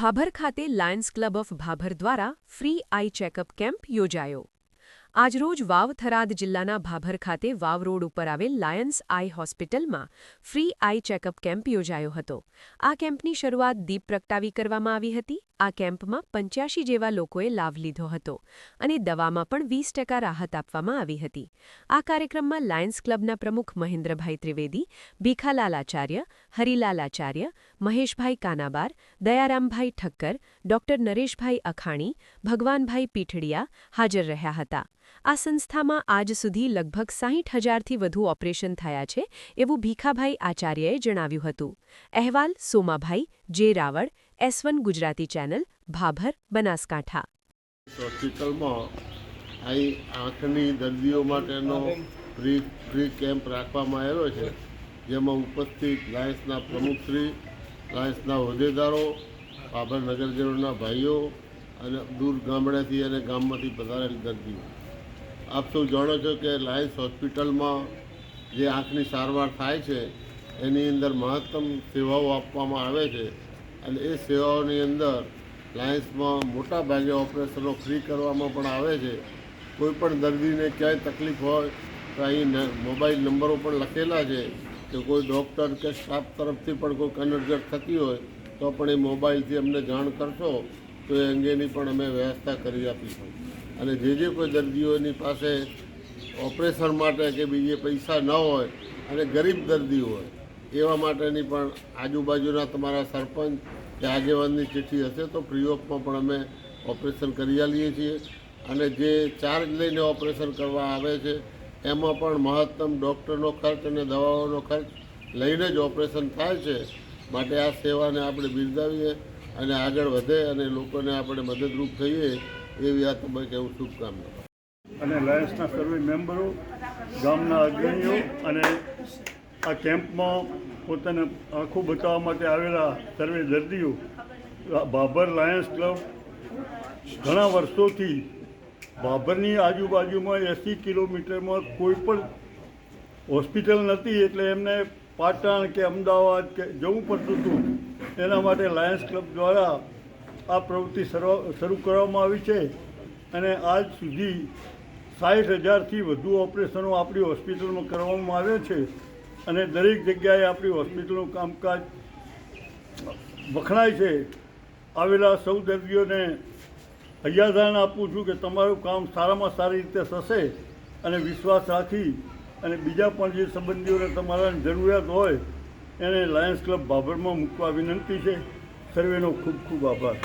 ભાભર ખાતે Lions club of Bhabhar દ્વારા free આઈ checkup camp યોજાયો। આજરોજ વાવ થરાદ જિલ્લાના ભાભર ખાતે વાવ રોડ ઉપર આવેલ લાયન્સ આઈ હોસ્પિટલમાં ફ્રી આઈ ચેકઅપ કેમ્પ યોજાયો હતો। આ કેમ્પની શરૂઆત દીપ પ્રગટાવી કરવામાં આવી હતી। આ કેમ્પમાં 85 જેવા લોકોએ લાભ લીધો હતો અને દવામાં પણ 20% રાહત આપવામાં આવી હતી। આ કાર્યક્રમમાં લાયન્સ ક્લબના પ્રમુખ મહેન્દ્રભાઈ ત્રિવેદી, ભીખાલાલ આચાર્ય, હરિલાલ આચાર્ય, મહેશભાઈ કાનાબાર, દયારામભાઈ ઠક્કર, ડોક્ટર નરેશભાઈ અખાણી, ભગવાનભાઈ પીઠડિયા હાજર રહ્યા હતા। આ સંસ્થામાં આજ સુધી લગભગ 60,000થી વધુ ઓપરેશન થયા છે એવું ભીખાભાઈ આચાર્યએ જણાવ્યું હતું। અહેવાલ સોમાભાઈ જે રાવળ, S1 ગુજરાતી ચેનલ, ભાભર, બનાસકાંઠા। હોસ્પિટલમાં આંખની દર્દીઓ માટેનો ફ્રી કેમ્પ રાખવામાં આવ્યો છે, જેમાં ઉપસ્થિત લાયન્સના પ્રમુખશ્રી, લાયન્સના હોદ્દેદારો, ભાભર નગરજનોના ભાઈઓ અને દૂર ગામડેથી અને ગામમાંથી પધારેલ દર્દીઓ। આપ સૌ જાણો છો કે લાયન્સ હોસ્પિટલમાં જે આંખની સારવાર થાય છે એની અંદર મહત્તમ સેવાઓ આપવામાં આવે છે અને એ સેવાઓની અંદર લાયન્સમાં મોટા ભાગે ઓપરેશનો ફ્રી કરવામાં પણ આવે છે। કોઈપણ દર્દીને ક્યાંય તકલીફ હોય તો અહીં મોબાઈલ નંબરો પણ લખેલા છે કે કોઈ ડૉક્ટર કે સ્ટાફ તરફથી પણ કોઈ કનડગત થતી હોય તો પણ એ મોબાઈલથી અમને જાણ કરશો તો એ અંગેની પણ અમે વ્યવસ્થા કરી આપીશું। અને જે કોઈ દર્દીઓની પાસે ઓપરેશન માટે કે બીજે પૈસા ન હોય અને ગરીબ દર્દી હોય એવા માટેની પણ આજુબાજુના તમારા સરપંચ કે આગેવાનની ચિઠ્ઠી હશે તો ફ્રી ઓફમાં પણ અમે ઓપરેશન કરી આલીએ છીએ। અને જે ચાર્જ લઈને ઓપરેશન કરવા આવે છે એમાં પણ મહત્તમ ડૉક્ટરનો ખર્ચ અને દવાઓનો ખર્ચ લઈને જ ઓપરેશન થાય છે। માટે આ સેવાને આપણે બિરદાવીએ અને આગળ વધે અને લોકોને આપણે મદદરૂપ થઈએ એવી આ તબક્કે હું શુભકામના અને લાયન્સના સર્વે મેમ્બરો, ગામના અગ્રણીઓ અને આ કેમ્પમાં પોતાને આંખો બચાવવા માટે આવેલા સર્વે દર્દીઓ, ભાભર લાયન્સ ક્લબ ઘણા વર્ષોથી ભાભરની આજુબાજુમાં 80 કિલોમીટરમાં કોઈ પણ હોસ્પિટલ નથી, એટલે એમને પાટણ કે અમદાવાદ કે જવું પડતું હતું। એના માટે લાયન્સ ક્લબ દ્વારા આ પ્રવૃત્તિ શરૂ કરવામાં આવી છે અને આજ સુધી 60,000થી વધુ ઓપરેશનો આપણી હોસ્પિટલમાં કરવામાં આવે છે અને દરેક જગ્યાએ આપણી હોસ્પિટલનું કામકાજ વખણાય છે। આવેલા સૌ દર્દીઓને હૈયાધારણ આપું છું કે તમારું કામ સારામાં સારી રીતે થશે અને વિશ્વાસ રાખી અને બીજા પણ જે સંબંધીઓને તમારા જરૂરિયાત હોય એને લાયન્સ ક્લબ ભાભરમાં મૂકવા વિનંતી છે। સર્વેનો ખૂબ ખૂબ આભાર।